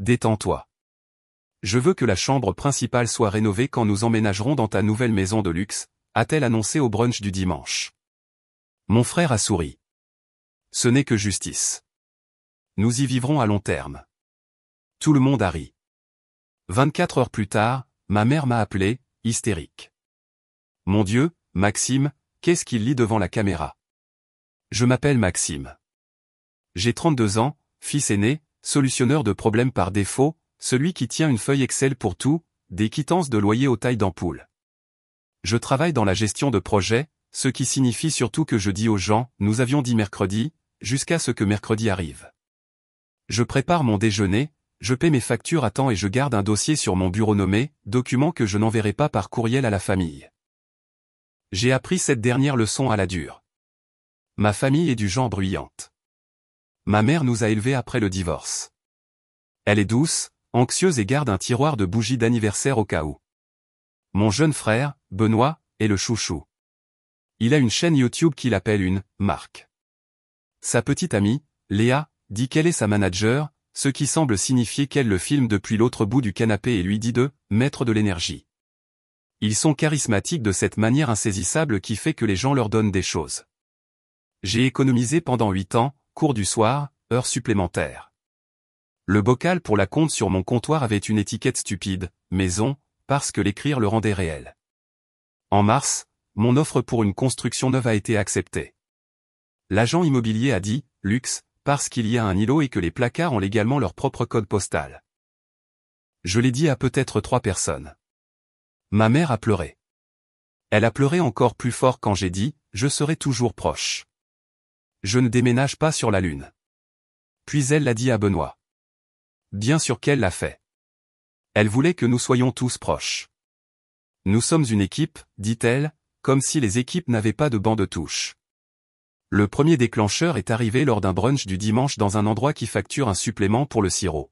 Détends-toi. Je veux que la chambre principale soit rénovée quand nous emménagerons dans ta nouvelle maison de luxe, a-t-elle annoncé au brunch du dimanche. Mon frère a souri. Ce n'est que justice. Nous y vivrons à long terme. Tout le monde a ri. 24 heures plus tard, ma mère m'a appelé, hystérique. Mon Dieu, Maxime, qu'est-ce qu'il lit devant la caméra? Je m'appelle Maxime. J'ai 32 ans, fils aîné, solutionneur de problèmes par défaut, celui qui tient une feuille Excel pour tout, des quittances de loyer aux tailles d'ampoule. Je travaille dans la gestion de projet, ce qui signifie surtout que je dis aux gens, nous avions dit mercredi, jusqu'à ce que mercredi arrive. Je prépare mon déjeuner, je paie mes factures à temps et je garde un dossier sur mon bureau nommé, document que je n'enverrai pas par courriel à la famille. J'ai appris cette dernière leçon à la dure. Ma famille est du genre bruyante. Ma mère nous a élevés après le divorce. Elle est douce, anxieuse et garde un tiroir de bougies d'anniversaire au cas où. Mon jeune frère, Benoît, est le chouchou. Il a une chaîne YouTube qu'il appelle une « marque ». Sa petite amie, Léa, dit qu'elle est sa manager, ce qui semble signifier qu'elle le filme depuis l'autre bout du canapé et lui dit de « mettre de l'énergie ». Ils sont charismatiques de cette manière insaisissable qui fait que les gens leur donnent des choses. J'ai économisé pendant 8 ans, cours du soir, heures supplémentaires. Le bocal pour la compte sur mon comptoir avait une étiquette stupide, maison, parce que l'écrire le rendait réel. En mars, mon offre pour une construction neuve a été acceptée. L'agent immobilier a dit, luxe, parce qu'il y a un îlot et que les placards ont légalement leur propre code postal. Je l'ai dit à peut-être 3 personnes. Ma mère a pleuré. Elle a pleuré encore plus fort quand j'ai dit, je serai toujours proche. Je ne déménage pas sur la lune. Puis elle l'a dit à Benoît. Bien sûr qu'elle l'a fait. Elle voulait que nous soyons tous proches. Nous sommes une équipe, dit-elle, comme si les équipes n'avaient pas de banc de touche. Le premier déclencheur est arrivé lors d'un brunch du dimanche dans un endroit qui facture un supplément pour le sirop.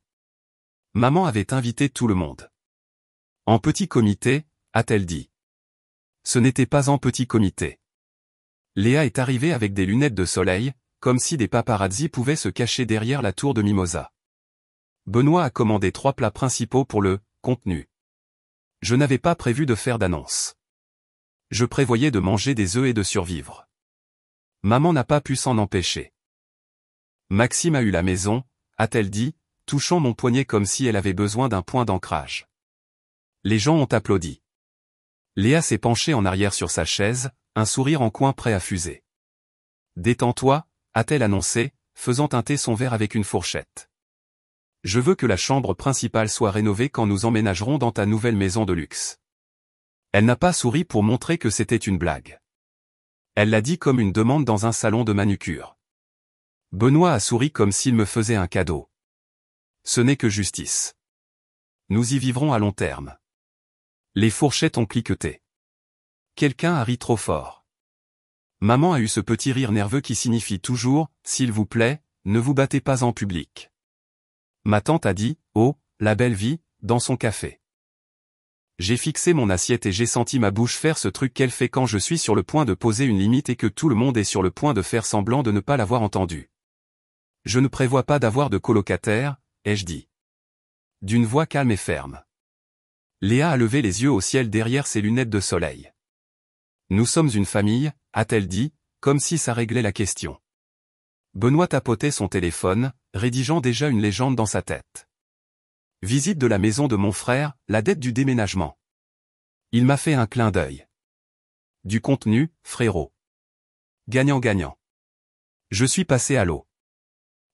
Maman avait invité tout le monde. En petit comité, a-t-elle dit. Ce n'était pas en petit comité. Léa est arrivée avec des lunettes de soleil, comme si des paparazzi pouvaient se cacher derrière la tour de Mimosa. Benoît a commandé 3 plats principaux pour le contenu. Je n'avais pas prévu de faire d'annonce. Je prévoyais de manger des œufs et de survivre. Maman n'a pas pu s'en empêcher. Maxime a eu la maison, a-t-elle dit, touchant mon poignet comme si elle avait besoin d'un point d'ancrage. Les gens ont applaudi. Léa s'est penchée en arrière sur sa chaise, un sourire en coin prêt à fuser. Détends-toi, a-t-elle annoncé, faisant teinter son verre avec une fourchette. Je veux que la chambre principale soit rénovée quand nous emménagerons dans ta nouvelle maison de luxe. Elle n'a pas souri pour montrer que c'était une blague. Elle l'a dit comme une demande dans un salon de manucure. Benoît a souri comme s'il me faisait un cadeau. Ce n'est que justice. Nous y vivrons à long terme. Les fourchettes ont cliqueté. Quelqu'un a ri trop fort. Maman a eu ce petit rire nerveux qui signifie toujours, s'il vous plaît, ne vous battez pas en public. Ma tante a dit, oh, la belle vie, dans son café. J'ai fixé mon assiette et j'ai senti ma bouche faire ce truc qu'elle fait quand je suis sur le point de poser une limite et que tout le monde est sur le point de faire semblant de ne pas l'avoir entendu. Je ne prévois pas d'avoir de colocataire, ai-je dit. D'une voix calme et ferme. Léa a levé les yeux au ciel derrière ses lunettes de soleil. Nous sommes une famille, a-t-elle dit, comme si ça réglait la question. Benoît tapotait son téléphone, rédigeant déjà une légende dans sa tête. Visite de la maison de mon frère, la dette du déménagement. Il m'a fait un clin d'œil. Du contenu, frérot. Gagnant-gagnant. Je suis passé à l'eau.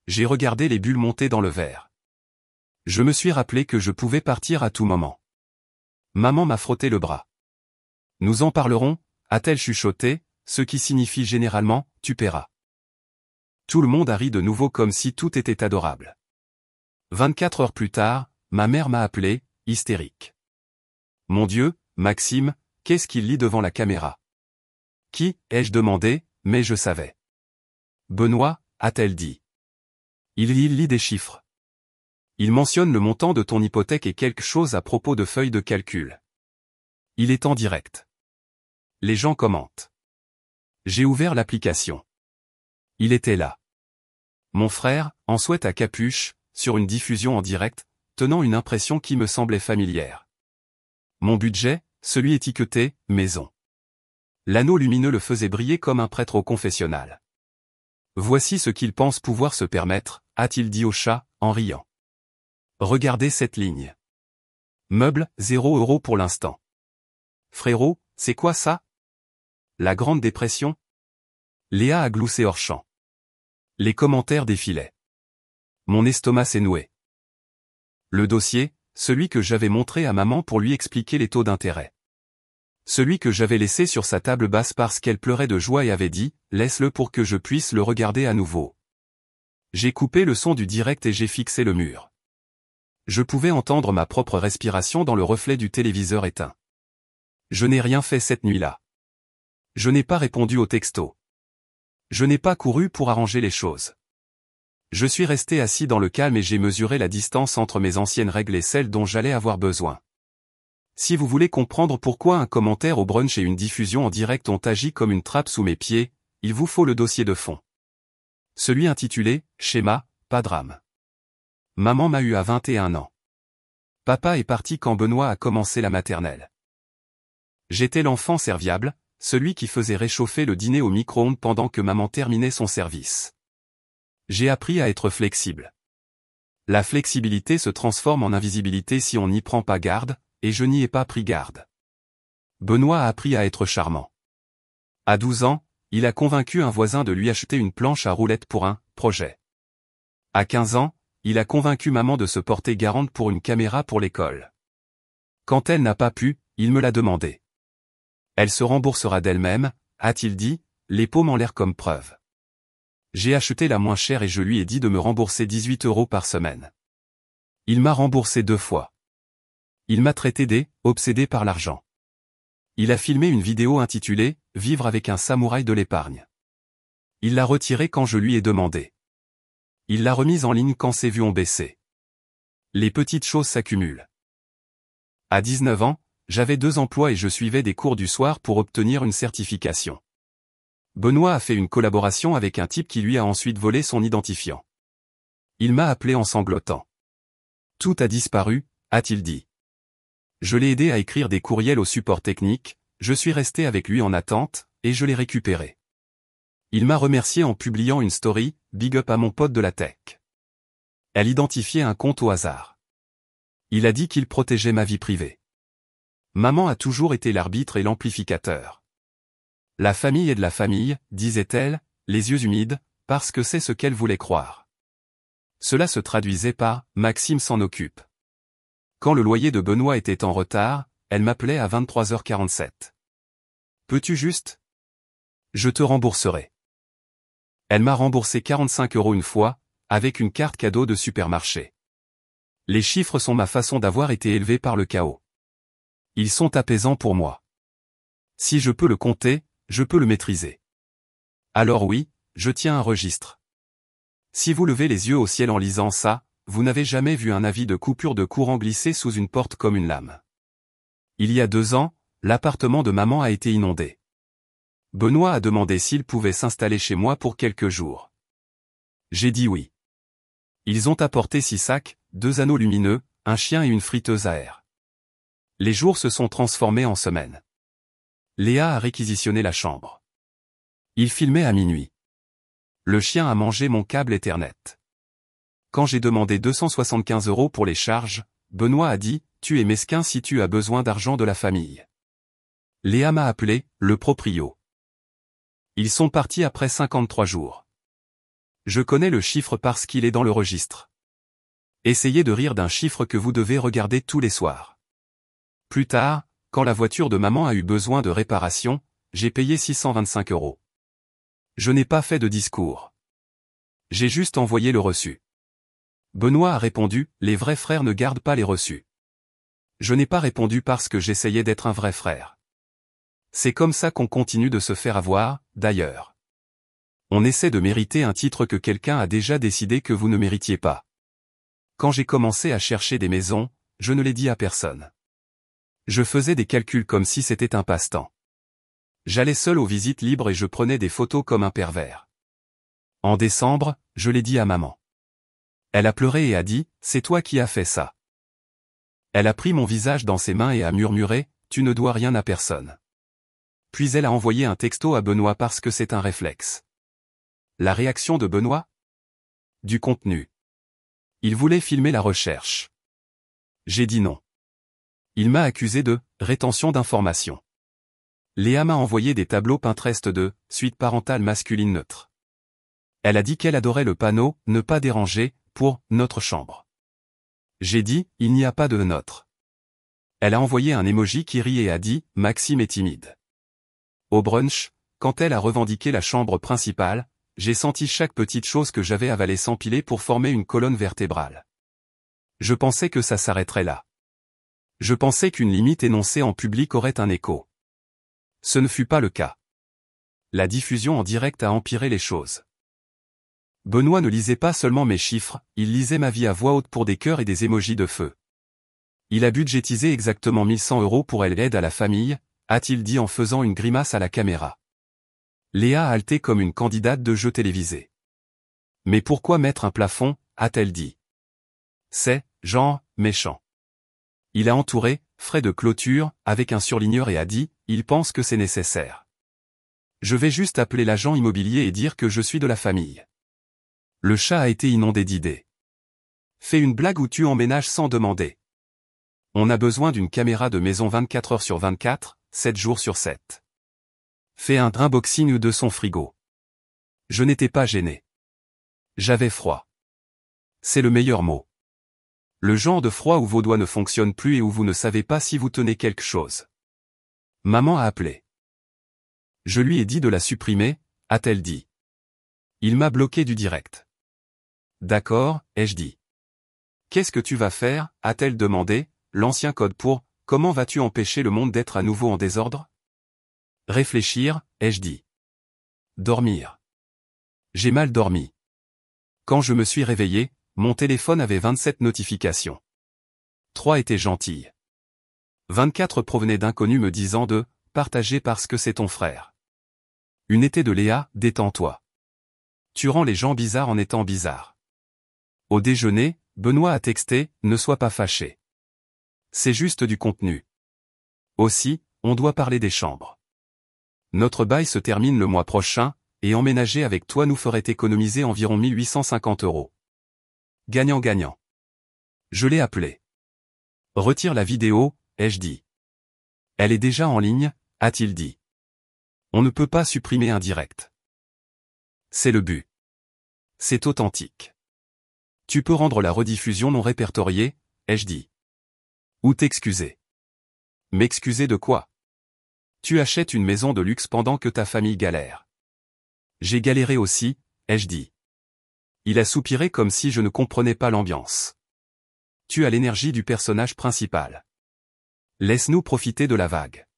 J'ai regardé les bulles monter dans le verre. Je me suis rappelé que je pouvais partir à tout moment. Maman m'a frotté le bras. Nous en parlerons, a-t-elle chuchoté, ce qui signifie généralement, tu paieras. Tout le monde a ri de nouveau comme si tout était adorable. 24 heures plus tard, ma mère m'a appelé, hystérique. Mon Dieu, Maxime, qu'est-ce qu'il lit devant la caméra? Qui, ai-je demandé, mais je savais. Benoît, a-t-elle dit. Il lit des chiffres. Il mentionne le montant de ton hypothèque et quelque chose à propos de feuilles de calcul. Il est en direct. Les gens commentent. J'ai ouvert l'application. Il était là. Mon frère, en sweat à capuche, sur une diffusion en direct, tenant une impression qui me semblait familière. Mon budget, celui étiqueté « maison ». L'anneau lumineux le faisait briller comme un prêtre au confessionnal. Voici ce qu'il pense pouvoir se permettre, a-t-il dit au chat, en riant. Regardez cette ligne. Meuble, 0 € pour l'instant. Frérot, c'est quoi ça? La Grande Dépression? Léa a gloussé hors champ. Les commentaires défilaient. Mon estomac s'est noué. Le dossier, celui que j'avais montré à maman pour lui expliquer les taux d'intérêt. Celui que j'avais laissé sur sa table basse parce qu'elle pleurait de joie et avait dit « Laisse-le pour que je puisse le regarder à nouveau ». J'ai coupé le son du direct et j'ai fixé le mur. Je pouvais entendre ma propre respiration dans le reflet du téléviseur éteint. Je n'ai rien fait cette nuit-là. Je n'ai pas répondu au texto. Je n'ai pas couru pour arranger les choses. Je suis resté assis dans le calme et j'ai mesuré la distance entre mes anciennes règles et celles dont j'allais avoir besoin. Si vous voulez comprendre pourquoi un commentaire au brunch et une diffusion en direct ont agi comme une trappe sous mes pieds, il vous faut le dossier de fond. Celui intitulé « Schéma, pas drame ». Maman m'a eu à 21 ans. Papa est parti quand Benoît a commencé la maternelle. J'étais l'enfant serviable, celui qui faisait réchauffer le dîner au micro-ondes pendant que maman terminait son service. J'ai appris à être flexible. La flexibilité se transforme en invisibilité si on n'y prend pas garde, et je n'y ai pas pris garde. Benoît a appris à être charmant. À 12 ans, il a convaincu un voisin de lui acheter une planche à roulettes pour un projet. À 15 ans, il a convaincu maman de se porter garante pour une caméra pour l'école. Quand elle n'a pas pu, il me l'a demandé. Elle se remboursera d'elle-même, a-t-il dit, les paumes en l'air comme preuve. J'ai acheté la moins chère et je lui ai dit de me rembourser 18 € par semaine. Il m'a remboursé 2 fois. Il m'a traité obsédé par l'argent. Il a filmé une vidéo intitulée « Vivre avec un samouraï de l'épargne ». Il l'a retirée quand je lui ai demandé. Il l'a remise en ligne quand ses vues ont baissé. Les petites choses s'accumulent. À 19 ans, j'avais 2 emplois et je suivais des cours du soir pour obtenir une certification. Benoît a fait une collaboration avec un type qui lui a ensuite volé son identifiant. Il m'a appelé en sanglotant. Tout a disparu, a-t-il dit. Je l'ai aidé à écrire des courriels au support technique, je suis resté avec lui en attente, et je l'ai récupéré. Il m'a remercié en publiant une story, big up à mon pote de la tech. Elle identifiait un compte au hasard. Il a dit qu'il protégeait ma vie privée. Maman a toujours été l'arbitre et l'amplificateur. La famille est de la famille, disait-elle, les yeux humides, parce que c'est ce qu'elle voulait croire. Cela se traduisait par « Maxime s'en occupe ». Quand le loyer de Benoît était en retard, elle m'appelait à 23h47. Peux-tu juste? Je te rembourserai. Elle m'a remboursé 45 € une fois, avec une carte cadeau de supermarché. Les chiffres sont ma façon d'avoir été élevé par le chaos. Ils sont apaisants pour moi. Si je peux le compter, je peux le maîtriser. Alors oui, je tiens un registre. Si vous levez les yeux au ciel en lisant ça, vous n'avez jamais vu un avis de coupure de courant glisser sous une porte comme une lame. Il y a 2 ans, l'appartement de maman a été inondé. Benoît a demandé s'il pouvait s'installer chez moi pour quelques jours. J'ai dit oui. Ils ont apporté 6 sacs, 2 anneaux lumineux, un chien et une friteuse à air. Les jours se sont transformés en semaines. Léa a réquisitionné la chambre. Il filmait à minuit. Le chien a mangé mon câble Ethernet. Quand j'ai demandé 275 € pour les charges, Benoît a dit « Tu es mesquin si tu as besoin d'argent de la famille ». Léa m'a appelé « le proprio ». Ils sont partis après 53 jours. Je connais le chiffre parce qu'il est dans le registre. Essayez de rire d'un chiffre que vous devez regarder tous les soirs. Plus tard, quand la voiture de maman a eu besoin de réparation, j'ai payé 625 €. Je n'ai pas fait de discours. J'ai juste envoyé le reçu. Benoît a répondu, les vrais frères ne gardent pas les reçus. Je n'ai pas répondu parce que j'essayais d'être un vrai frère. C'est comme ça qu'on continue de se faire avoir, d'ailleurs. On essaie de mériter un titre que quelqu'un a déjà décidé que vous ne méritiez pas. Quand j'ai commencé à chercher des maisons, je ne l'ai dit à personne. Je faisais des calculs comme si c'était un passe-temps. J'allais seul aux visites libres et je prenais des photos comme un pervers. En décembre, je l'ai dit à maman. Elle a pleuré et a dit, c'est toi qui as fait ça. Elle a pris mon visage dans ses mains et a murmuré, « Tu ne dois rien à personne. » Puis elle a envoyé un texto à Benoît parce que c'est un réflexe. La réaction de Benoît? Du contenu. Il voulait filmer la recherche. J'ai dit non. Il m'a accusé de « rétention d'informations ». Léa m'a envoyé des tableaux Pinterest de « suite parentale masculine neutre ». Elle a dit qu'elle adorait le panneau « ne pas déranger » pour « notre chambre ». J'ai dit « il n'y a pas de notre ». Elle a envoyé un emoji qui rit et a dit « Maxime est timide ». Au brunch, quand elle a revendiqué la chambre principale, j'ai senti chaque petite chose que j'avais avalée s'empiler pour former une colonne vertébrale. Je pensais que ça s'arrêterait là. Je pensais qu'une limite énoncée en public aurait un écho. Ce ne fut pas le cas. La diffusion en direct a empiré les choses. Benoît ne lisait pas seulement mes chiffres, il lisait ma vie à voix haute pour des cœurs et des émojis de feu. Il a budgétisé exactement 1100 € pour l'aide à la famille, a-t-il dit en faisant une grimace à la caméra. Léa a halté comme une candidate de jeu télévisé. Mais pourquoi mettre un plafond, a-t-elle dit. C'est, genre, méchant. Il a entouré, frais de clôture, avec un surligneur et a dit, il pense que c'est nécessaire. Je vais juste appeler l'agent immobilier et dire que je suis de la famille. Le chat a été inondé d'idées. Fais une blague où tu emménages sans demander. On a besoin d'une caméra de maison 24 heures sur 24, 7 jours sur 7. Fais un unboxing de son frigo. Je n'étais pas gêné. J'avais froid. C'est le meilleur mot. Le genre de froid où vos doigts ne fonctionnent plus et où vous ne savez pas si vous tenez quelque chose. Maman a appelé. Je lui ai dit de la supprimer, a-t-elle dit. Il m'a bloqué du direct. D'accord, ai-je dit. Qu'est-ce que tu vas faire, a-t-elle demandé, l'ancien code pour « Comment vas-tu empêcher le monde d'être à nouveau en désordre ?» Réfléchir, ai-je dit. Dormir. J'ai mal dormi. Quand je me suis réveillé, mon téléphone avait 27 notifications. 3 étaient gentilles. 24 provenaient d'inconnus me disant de « partager parce que c'est ton frère ». Une était de Léa, « détends-toi. Tu rends les gens bizarres en étant bizarre. » Au déjeuner, Benoît a texté « Ne sois pas fâché. C'est juste du contenu. Aussi, on doit parler des chambres. Notre bail se termine le mois prochain, et emménager avec toi nous ferait économiser environ 1850 €. Gagnant-gagnant. Je l'ai appelé. Retire la vidéo, ai-je dit. Elle est déjà en ligne, a-t-il dit. On ne peut pas supprimer un direct. C'est le but. C'est authentique. Tu peux rendre la rediffusion non répertoriée, ai-je dit. Ou t'excuser. M'excuser de quoi? Tu achètes une maison de luxe pendant que ta famille galère. J'ai galéré aussi, ai-je dit. Il a soupiré comme si je ne comprenais pas l'ambiance. Tu as l'énergie du personnage principal. Laisse-nous profiter de la vague.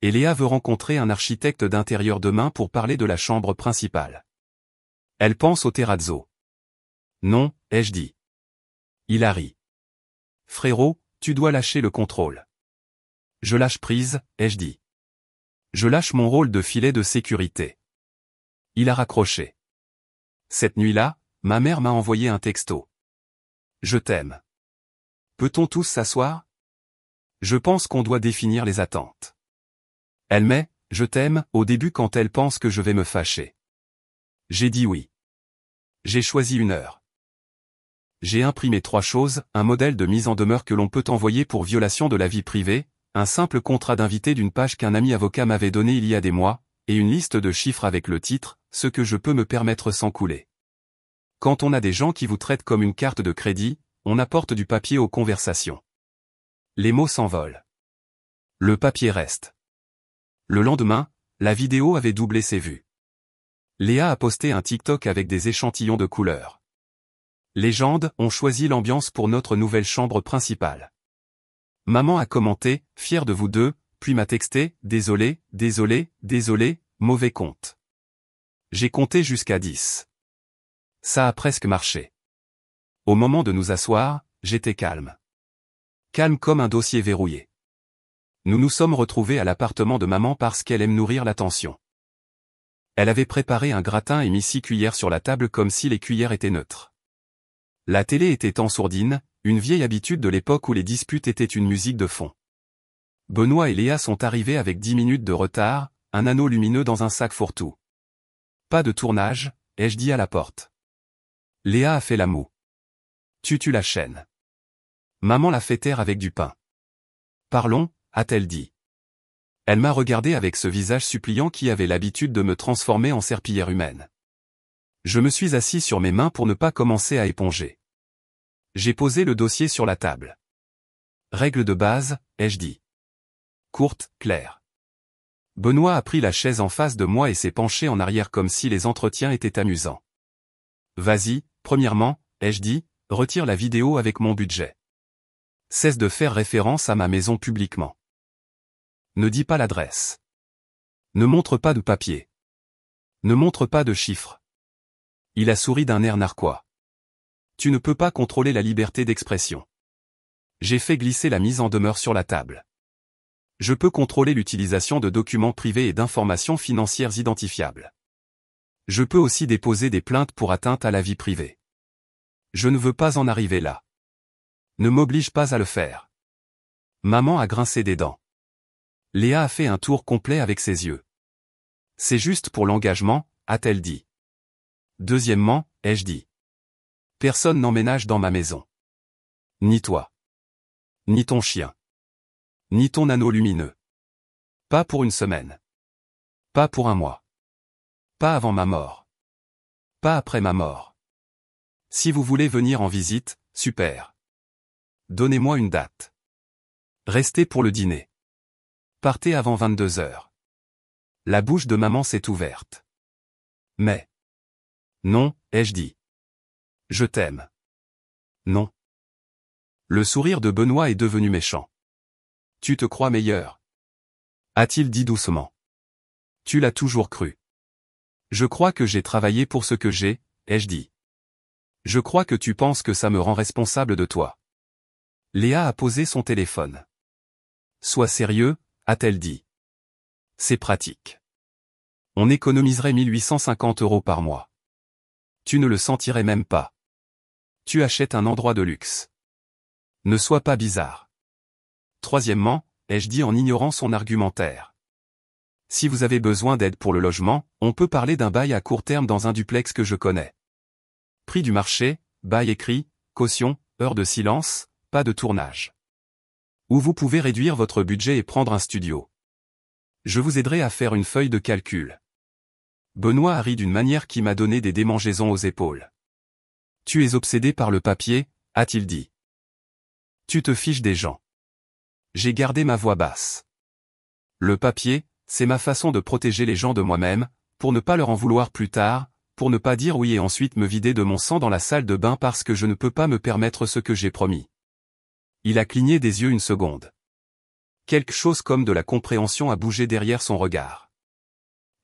Et Léa veut rencontrer un architecte d'intérieur demain pour parler de la chambre principale. Elle pense au terrazzo. Non, ai-je dit. Il a ri. Frérot, tu dois lâcher le contrôle. Je lâche prise, ai-je dit. Je lâche mon rôle de filet de sécurité. Il a raccroché. Cette nuit-là, ma mère m'a envoyé un texto. Je t'aime. Peut-on tous s'asseoir? Je pense qu'on doit définir les attentes. Elle met « je t'aime » au début quand elle pense que je vais me fâcher. J'ai dit oui. J'ai choisi une heure. J'ai imprimé 3 choses, un modèle de mise en demeure que l'on peut envoyer pour violation de la vie privée, un simple contrat d'invité d'une page qu'un ami avocat m'avait donné il y a des mois, et une liste de chiffres avec le titre « Ce que je peux me permettre sans couler ». Quand on a des gens qui vous traitent comme une carte de crédit, on apporte du papier aux conversations. Les mots s'envolent. Le papier reste. Le lendemain, la vidéo avait doublé ses vues. Léa a posté un TikTok avec des échantillons de couleurs. Légende, on choisit l'ambiance pour notre nouvelle chambre principale. Maman a commenté, fière de vous deux, puis m'a texté, désolé, désolé, désolé, mauvais compte. J'ai compté jusqu'à 10. Ça a presque marché. Au moment de nous asseoir, j'étais calme. Calme comme un dossier verrouillé. Nous nous sommes retrouvés à l'appartement de maman parce qu'elle aime nourrir l'attention. Elle avait préparé un gratin et mis 6 cuillères sur la table comme si les cuillères étaient neutres. La télé était en sourdine, une vieille habitude de l'époque où les disputes étaient une musique de fond. Benoît et Léa sont arrivés avec 10 minutes de retard, un anneau lumineux dans un sac fourre-tout. Pas de tournage, ai-je dit à la porte. Léa a fait la moue. Tu la chaîne. Maman l'a fait taire avec du pain. Parlons, a-t-elle dit. Elle m'a regardé avec ce visage suppliant qui avait l'habitude de me transformer en serpillière humaine. Je me suis assis sur mes mains pour ne pas commencer à éponger. J'ai posé le dossier sur la table. Règle de base, ai-je dit. Courte, claire. Benoît a pris la chaise en face de moi et s'est penché en arrière comme si les entretiens étaient amusants. Vas-y, premièrement, ai-je dit, retire la vidéo avec mon budget. Cesse de faire référence à ma maison publiquement. Ne dis pas l'adresse. Ne montre pas de papier. Ne montre pas de chiffres. Il a souri d'un air narquois. Tu ne peux pas contrôler la liberté d'expression. J'ai fait glisser la mise en demeure sur la table. Je peux contrôler l'utilisation de documents privés et d'informations financières identifiables. Je peux aussi déposer des plaintes pour atteinte à la vie privée. Je ne veux pas en arriver là. Ne m'oblige pas à le faire. Maman a grincé des dents. Léa a fait un tour complet avec ses yeux. C'est juste pour l'engagement, a-t-elle dit. Deuxièmement, ai-je dit. Personne n'emménage dans ma maison. Ni toi. Ni ton chien. Ni ton anneau lumineux. Pas pour une semaine. Pas pour un mois. Pas avant ma mort. Pas après ma mort. Si vous voulez venir en visite, super. Donnez-moi une date. Restez pour le dîner. Partez avant 22 heures. La bouche de maman s'est ouverte. Mais. Non, ai-je dit. Je t'aime. Non. Le sourire de Benoît est devenu méchant. Tu te crois meilleur? A-t-il dit doucement. Tu l'as toujours cru. Je crois que j'ai travaillé pour ce que j'ai, ai-je dit. Je crois que tu penses que ça me rend responsable de toi. Léa a posé son téléphone. Sois sérieux, a-t-elle dit. C'est pratique. On économiserait 1850 € par mois. Tu ne le sentirais même pas. Tu achètes un endroit de luxe. Ne sois pas bizarre. Troisièmement, ai-je dit en ignorant son argumentaire. Si vous avez besoin d'aide pour le logement, on peut parler d'un bail à court terme dans un duplex que je connais. Prix du marché, bail écrit, caution, heure de silence, pas de tournage. Ou vous pouvez réduire votre budget et prendre un studio. Je vous aiderai à faire une feuille de calcul. Benoît a ri d'une manière qui m'a donné des démangeaisons aux épaules. Tu es obsédé par le papier, a-t-il dit. Tu te fiches des gens. J'ai gardé ma voix basse. Le papier, c'est ma façon de protéger les gens de moi-même, pour ne pas leur en vouloir plus tard, pour ne pas dire oui et ensuite me vider de mon sang dans la salle de bain parce que je ne peux pas me permettre ce que j'ai promis. Il a cligné des yeux une seconde. Quelque chose comme de la compréhension a bougé derrière son regard.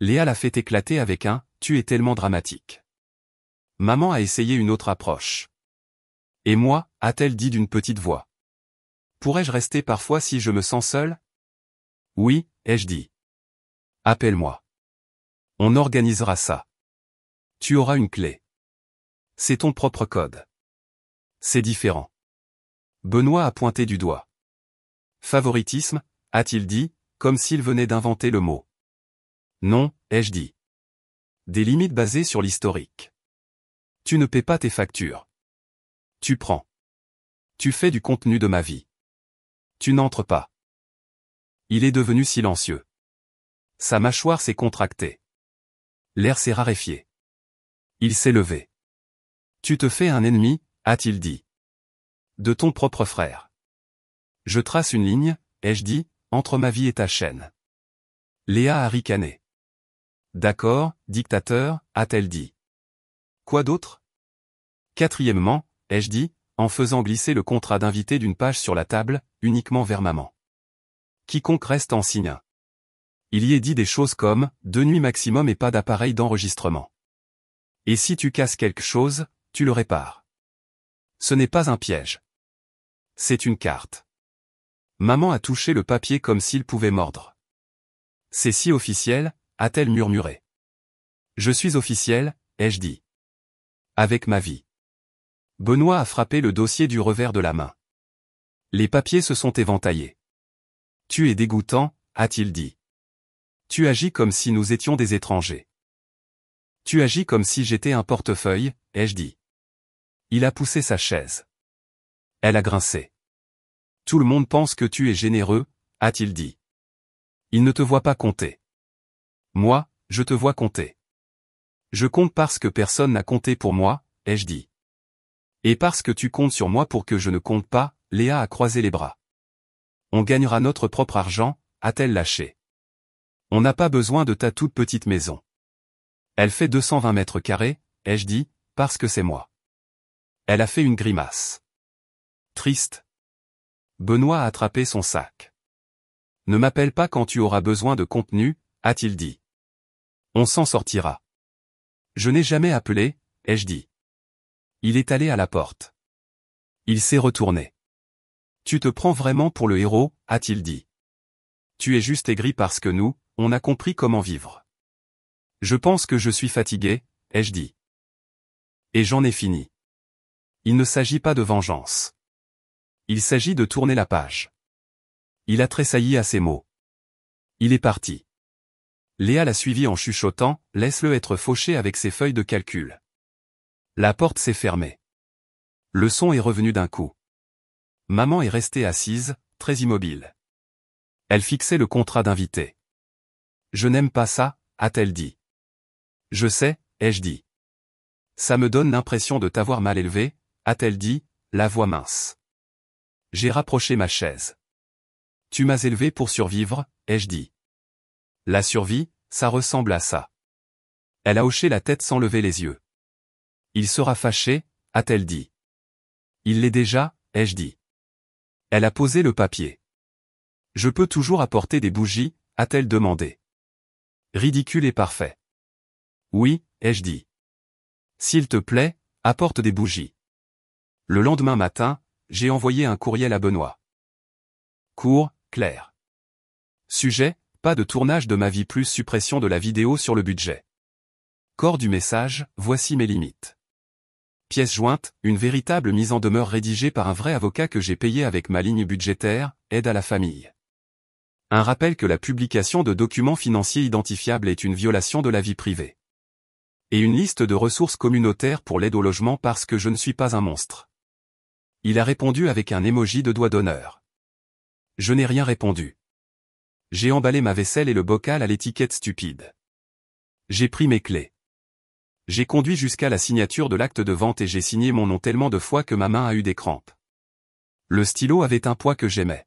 Léa l'a fait éclater avec un « tu es tellement dramatique ». Maman a essayé une autre approche. Et moi, a-t-elle dit d'une petite voix. Pourrais-je rester parfois si je me sens seule? Oui, ai-je dit. Appelle-moi. On organisera ça. Tu auras une clé. C'est ton propre code. C'est différent. Benoît a pointé du doigt. Favoritisme, a-t-il dit, comme s'il venait d'inventer le mot. Non, ai-je dit. Des limites basées sur l'historique. Tu ne paies pas tes factures. Tu prends. Tu fais du contenu de ma vie. Tu n'entres pas. Il est devenu silencieux. Sa mâchoire s'est contractée. L'air s'est raréfié. Il s'est levé. Tu te fais un ennemi, a-t-il dit. De ton propre frère. Je trace une ligne, ai-je dit, entre ma vie et ta chaîne. Léa a ricané. D'accord, dictateur, a-t-elle dit. Quoi d'autre? Quatrièmement, ai-je dit, en faisant glisser le contrat d'invité d'une page sur la table, uniquement vers maman. Quiconque reste en signe 1. Il y est dit des choses comme « 2 nuits maximum et pas d'appareil d'enregistrement ». Et si tu casses quelque chose, tu le répares. Ce n'est pas un piège. C'est une carte. Maman a touché le papier comme s'il pouvait mordre. C'est si officiel, a-t-elle murmuré. Je suis officiel, ai-je dit. Avec ma vie. Benoît a frappé le dossier du revers de la main. Les papiers se sont éventaillés. Tu es dégoûtant, a-t-il dit. Tu agis comme si nous étions des étrangers. Tu agis comme si j'étais un portefeuille, ai-je dit. Il a poussé sa chaise. Elle a grincé. Tout le monde pense que tu es généreux, a-t-il dit. Il ne te voit pas compter. Moi, je te vois compter. Je compte parce que personne n'a compté pour moi, ai-je dit. Et parce que tu comptes sur moi pour que je ne compte pas, Léa a croisé les bras. On gagnera notre propre argent, a-t-elle lâché. On n'a pas besoin de ta toute petite maison. Elle fait 220 mètres carrés, ai-je dit, parce que c'est moi. Elle a fait une grimace. Triste. Benoît a attrapé son sac. Ne m'appelle pas quand tu auras besoin de contenu, a-t-il dit. On s'en sortira. Je n'ai jamais appelé, ai-je dit. Il est allé à la porte. Il s'est retourné. Tu te prends vraiment pour le héros, a-t-il dit. Tu es juste aigri parce que nous, on a compris comment vivre. Je pense que je suis fatigué, ai-je dit. Et j'en ai fini. Il ne s'agit pas de vengeance. Il s'agit de tourner la page. Il a tressailli à ces mots. Il est parti. Léa l'a suivi en chuchotant, laisse-le être fauché avec ses feuilles de calcul. La porte s'est fermée. Le son est revenu d'un coup. Maman est restée assise, très immobile. Elle fixait le contrat d'invité. Je n'aime pas ça, a-t-elle dit. Je sais, ai-je dit. Ça me donne l'impression de t'avoir mal élevé, a-t-elle dit, la voix mince. J'ai rapproché ma chaise. Tu m'as élevé pour survivre, ai-je dit. La survie, ça ressemble à ça. Elle a hoché la tête sans lever les yeux. Il sera fâché, a-t-elle dit. Il l'est déjà, ai-je dit. Elle a posé le papier. Je peux toujours apporter des bougies, a-t-elle demandé. Ridicule et parfait. Oui, ai-je dit. S'il te plaît, apporte des bougies. Le lendemain matin, j'ai envoyé un courriel à Benoît. Court, clair. Sujet, pas de tournage de ma vie plus suppression de la vidéo sur le budget. Corps du message, voici mes limites. Pièce jointe, une véritable mise en demeure rédigée par un vrai avocat que j'ai payé avec ma ligne budgétaire, aide à la famille. Un rappel que la publication de documents financiers identifiables est une violation de la vie privée. Et une liste de ressources communautaires pour l'aide au logement parce que je ne suis pas un monstre. Il a répondu avec un emoji de doigt d'honneur. Je n'ai rien répondu. J'ai emballé ma vaisselle et le bocal à l'étiquette stupide. J'ai pris mes clés. J'ai conduit jusqu'à la signature de l'acte de vente et j'ai signé mon nom tellement de fois que ma main a eu des crampes. Le stylo avait un poids que j'aimais.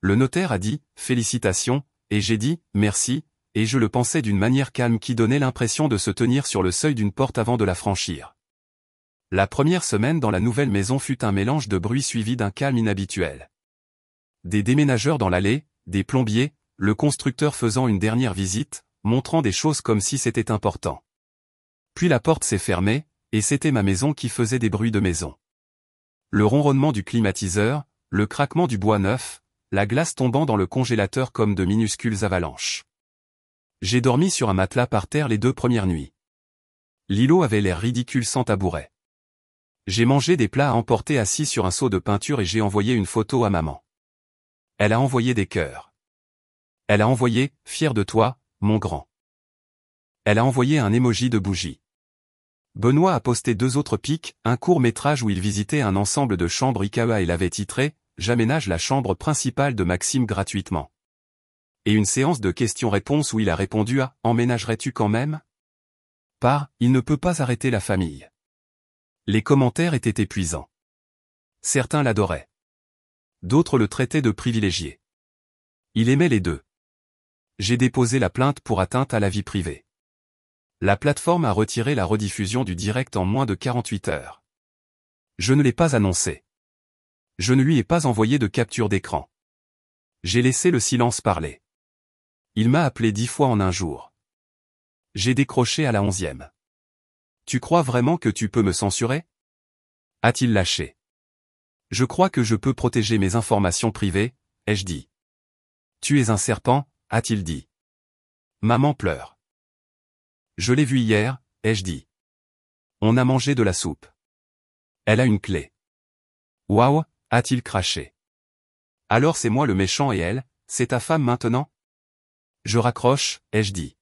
Le notaire a dit « Félicitations » et j'ai dit « Merci » et je le pensais d'une manière calme qui donnait l'impression de se tenir sur le seuil d'une porte avant de la franchir. La première semaine dans la nouvelle maison fut un mélange de bruit suivi d'un calme inhabituel. Des déménageurs dans l'allée, des plombiers, le constructeur faisant une dernière visite, montrant des choses comme si c'était important. Puis la porte s'est fermée, et c'était ma maison qui faisait des bruits de maison. Le ronronnement du climatiseur, le craquement du bois neuf, la glace tombant dans le congélateur comme de minuscules avalanches. J'ai dormi sur un matelas par terre les 2 premières nuits. L'îlot avait l'air ridicule sans tabouret. J'ai mangé des plats à emporter assis sur un seau de peinture et j'ai envoyé une photo à maman. Elle a envoyé des cœurs. Elle a envoyé « Fier de toi, mon grand ». Elle a envoyé un emoji de bougie. Benoît a posté 2 autres pics, un court-métrage où il visitait un ensemble de chambres IKEA et l'avait titré « J'aménage la chambre principale de Maxime gratuitement ». Et une séance de questions-réponses où il a répondu à « Emménagerais-tu quand même ?» Par « Il ne peut pas arrêter la famille ». Les commentaires étaient épuisants. Certains l'adoraient. D'autres le traitaient de privilégié. Il aimait les deux. J'ai déposé la plainte pour atteinte à la vie privée. La plateforme a retiré la rediffusion du direct en moins de 48 heures. Je ne l'ai pas annoncé. Je ne lui ai pas envoyé de capture d'écran. J'ai laissé le silence parler. Il m'a appelé 10 fois en un jour. J'ai décroché à la 11e. Tu crois vraiment que tu peux me censurer? A-t-il lâché? Je crois que je peux protéger mes informations privées, ai-je dit. Tu es un serpent, a-t-il dit. Maman pleure. Je l'ai vu hier, ai-je dit. On a mangé de la soupe. Elle a une clé. Waouh, a-t-il craché. Alors c'est moi le méchant et elle, c'est ta femme maintenant? Je raccroche, ai-je dit.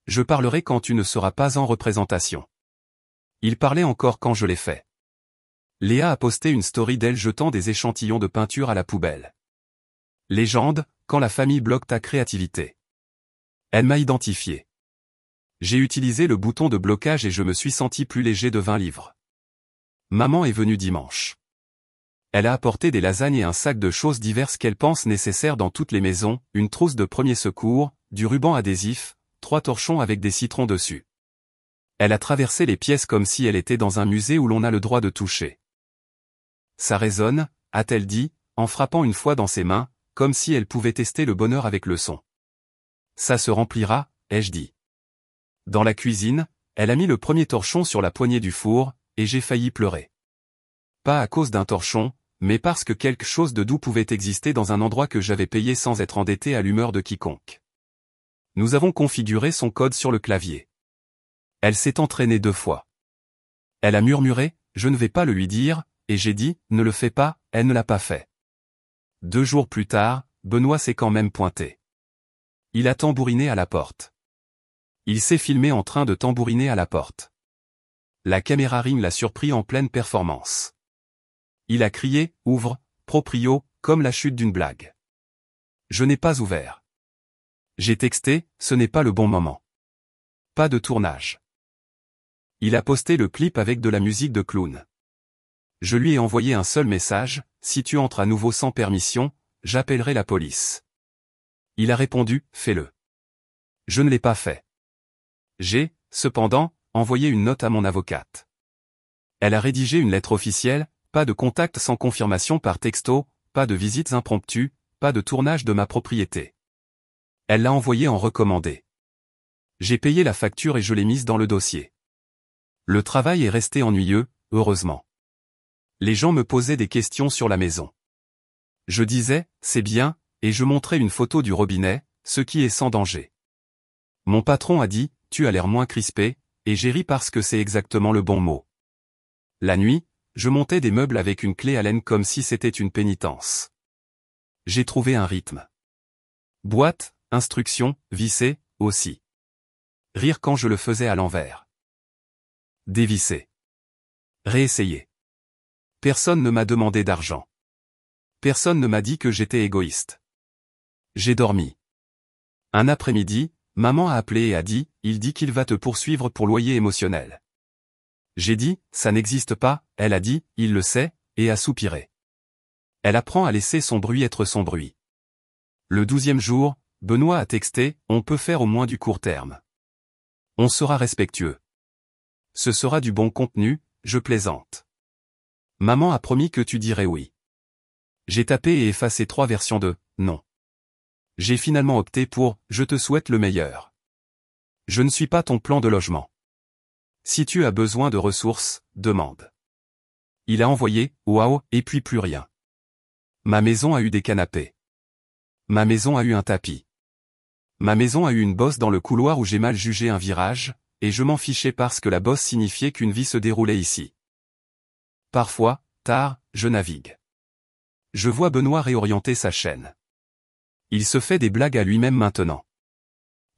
Je parlerai quand tu ne seras pas en représentation. Il parlait encore quand je l'ai fait. Léa a posté une story d'elle jetant des échantillons de peinture à la poubelle. Légende, quand la famille bloque ta créativité. Elle m'a identifié. J'ai utilisé le bouton de blocage et je me suis senti plus léger de 20 livres. Maman est venue dimanche. Elle a apporté des lasagnes et un sac de choses diverses qu'elle pense nécessaires dans toutes les maisons, une trousse de premiers secours, du ruban adhésif, 3 torchons avec des citrons dessus. Elle a traversé les pièces comme si elle était dans un musée où l'on a le droit de toucher. Ça résonne, a-t-elle dit, en frappant une fois dans ses mains, comme si elle pouvait tester le bonheur avec le son. Ça se remplira, ai-je dit. Dans la cuisine, elle a mis le premier torchon sur la poignée du four, et j'ai failli pleurer. Pas à cause d'un torchon, mais parce que quelque chose de doux pouvait exister dans un endroit que j'avais payé sans être endetté à l'humeur de quiconque. Nous avons configuré son code sur le clavier. Elle s'est entraînée 2 fois. Elle a murmuré, je ne vais pas le lui dire, et j'ai dit, ne le fais pas, elle ne l'a pas fait. 2 jours plus tard, Benoît s'est quand même pointé. Il a tambouriné à la porte. Il s'est filmé en train de tambouriner à la porte. La caméra Ring l'a surpris en pleine performance. Il a crié, ouvre, proprio, comme la chute d'une blague. Je n'ai pas ouvert. J'ai texté, ce n'est pas le bon moment. Pas de tournage. Il a posté le clip avec de la musique de clown. Je lui ai envoyé un seul message, si tu entres à nouveau sans permission, j'appellerai la police. Il a répondu, fais-le. Je ne l'ai pas fait. J'ai, cependant, envoyé une note à mon avocate. Elle a rédigé une lettre officielle, pas de contact sans confirmation par texto, pas de visites impromptues, pas de tournage de ma propriété. Elle l'a envoyé en recommandé. J'ai payé la facture et je l'ai mise dans le dossier. Le travail est resté ennuyeux, heureusement. Les gens me posaient des questions sur la maison. Je disais, c'est bien, et je montrais une photo du robinet, ce qui est sans danger. Mon patron a dit, tu as l'air moins crispé, et j'ai ri parce que c'est exactement le bon mot. La nuit, je montais des meubles avec une clé Allen comme si c'était une pénitence. J'ai trouvé un rythme. Boîte, instructions, visser, aussi. Rire quand je le faisais à l'envers. Dévisser. Réessayer. Personne ne m'a demandé d'argent. Personne ne m'a dit que j'étais égoïste. J'ai dormi. Un après-midi, maman a appelé et a dit, il dit qu'il va te poursuivre pour loyer émotionnel. J'ai dit, ça n'existe pas, elle a dit, il le sait, et a soupiré. Elle apprend à laisser son bruit être son bruit. Le 12e jour, Benoît a texté, on peut faire au moins du court terme. On sera respectueux. Ce sera du bon contenu, je plaisante. Maman a promis que tu dirais oui. J'ai tapé et effacé 3 versions de « non ». J'ai finalement opté pour « je te souhaite le meilleur ». Je ne suis pas ton plan de logement. Si tu as besoin de ressources, demande. Il a envoyé « waouh » et puis plus rien. Ma maison a eu des canapés. Ma maison a eu un tapis. Ma maison a eu une bosse dans le couloir où j'ai mal jugé un virage, et je m'en fichais parce que la bosse signifiait qu'une vie se déroulait ici. Parfois, tard, je navigue. Je vois Benoît réorienter sa chaîne. Il se fait des blagues à lui-même maintenant.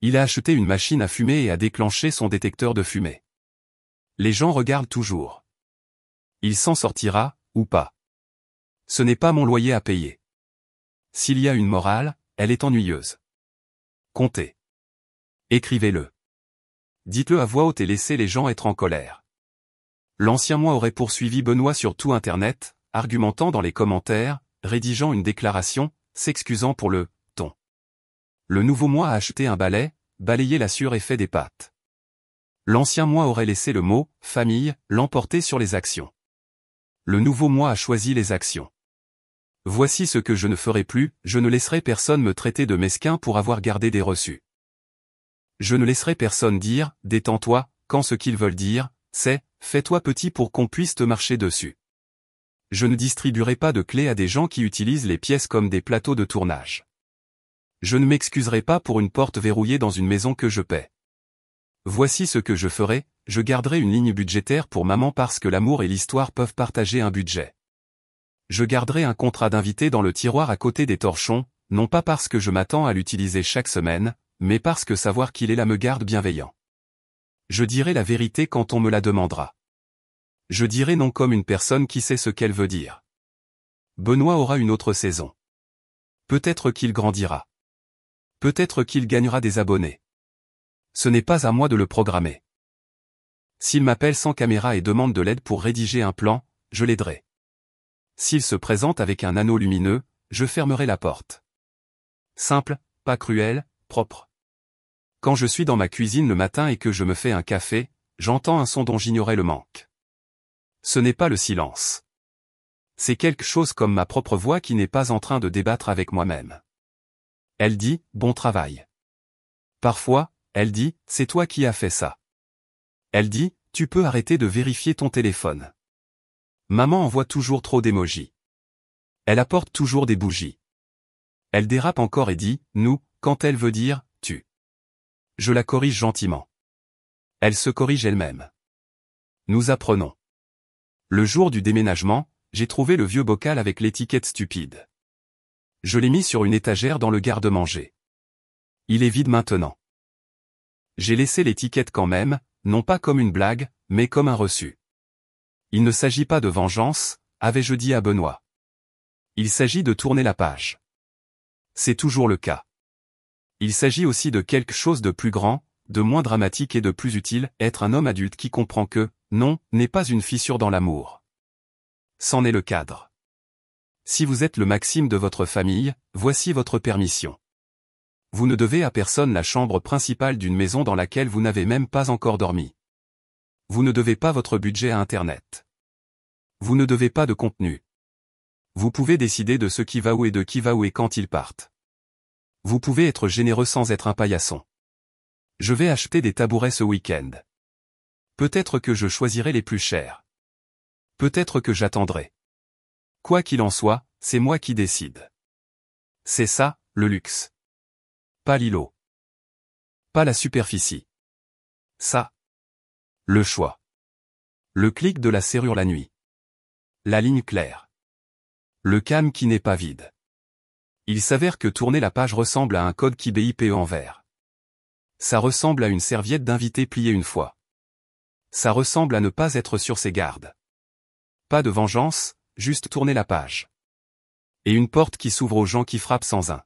Il a acheté une machine à fumer et a déclenché son détecteur de fumée. Les gens regardent toujours. Il s'en sortira, ou pas. Ce n'est pas mon loyer à payer. S'il y a une morale, elle est ennuyeuse. Comptez. Écrivez-le. Dites-le à voix haute et laissez les gens être en colère. L'ancien moi aurait poursuivi Benoît sur tout Internet, argumentant dans les commentaires, rédigeant une déclaration, s'excusant pour le ton. Le nouveau moi a acheté un balai, balayé la sueur et fait des pâtes. L'ancien moi aurait laissé le mot « famille » l'emporter sur les actions. Le nouveau moi a choisi les actions. Voici ce que je ne ferai plus, je ne laisserai personne me traiter de mesquin pour avoir gardé des reçus. Je ne laisserai personne dire « détends-toi » quand ce qu'ils veulent dire, c'est « fais-toi petit pour qu'on puisse te marcher dessus ». Je ne distribuerai pas de clés à des gens qui utilisent les pièces comme des plateaux de tournage. Je ne m'excuserai pas pour une porte verrouillée dans une maison que je paie. Voici ce que je ferai, je garderai une ligne budgétaire pour maman parce que l'amour et l'histoire peuvent partager un budget. Je garderai un contrat d'invité dans le tiroir à côté des torchons, non pas parce que je m'attends à l'utiliser chaque semaine, mais parce que savoir qu'il est là me garde bienveillant. Je dirai la vérité quand on me la demandera. Je dirai non comme une personne qui sait ce qu'elle veut dire. Benoît aura une autre saison. Peut-être qu'il grandira. Peut-être qu'il gagnera des abonnés. Ce n'est pas à moi de le programmer. S'il m'appelle sans caméra et demande de l'aide pour rédiger un plan, je l'aiderai. S'il se présente avec un anneau lumineux, je fermerai la porte. Simple, pas cruel, propre. Quand je suis dans ma cuisine le matin et que je me fais un café, j'entends un son dont j'ignorais le manque. Ce n'est pas le silence. C'est quelque chose comme ma propre voix qui n'est pas en train de débattre avec moi-même. Elle dit « bon travail ». Parfois, elle dit « c'est toi qui as fait ça ». Elle dit « tu peux arrêter de vérifier ton téléphone ». Maman envoie toujours trop d'émojis. Elle apporte toujours des bougies. Elle dérape encore et dit « nous » quand elle veut dire « tu ». Je la corrige gentiment. Elle se corrige elle-même. Nous apprenons. Le jour du déménagement, j'ai trouvé le vieux bocal avec l'étiquette stupide. Je l'ai mis sur une étagère dans le garde-manger. Il est vide maintenant. J'ai laissé l'étiquette quand même, non pas comme une blague, mais comme un reçu. Il ne s'agit pas de vengeance, avais-je dit à Benoît. Il s'agit de tourner la page. C'est toujours le cas. Il s'agit aussi de quelque chose de plus grand, de moins dramatique et de plus utile, être un homme adulte qui comprend que, non, n'est pas une fissure dans l'amour. C'en est le cadre. Si vous êtes le Maxime de votre famille, voici votre permission. Vous ne devez à personne la chambre principale d'une maison dans laquelle vous n'avez même pas encore dormi. Vous ne devez pas votre budget à Internet. Vous ne devez pas de contenu. Vous pouvez décider de ce qui va où et de qui va où et quand ils partent. Vous pouvez être généreux sans être un paillasson. Je vais acheter des tabourets ce week-end. Peut-être que je choisirai les plus chers. Peut-être que j'attendrai. Quoi qu'il en soit, c'est moi qui décide. C'est ça, le luxe. Pas l'îlot. Pas la superficie. Ça. Le choix. Le clic de la serrure la nuit. La ligne claire. Le calme qui n'est pas vide. Il s'avère que tourner la page ressemble à un code qui BIP en vert. Ça ressemble à une serviette d'invité pliée une fois. Ça ressemble à ne pas être sur ses gardes. Pas de vengeance, juste tourner la page. Et une porte qui s'ouvre aux gens qui frappent sans un.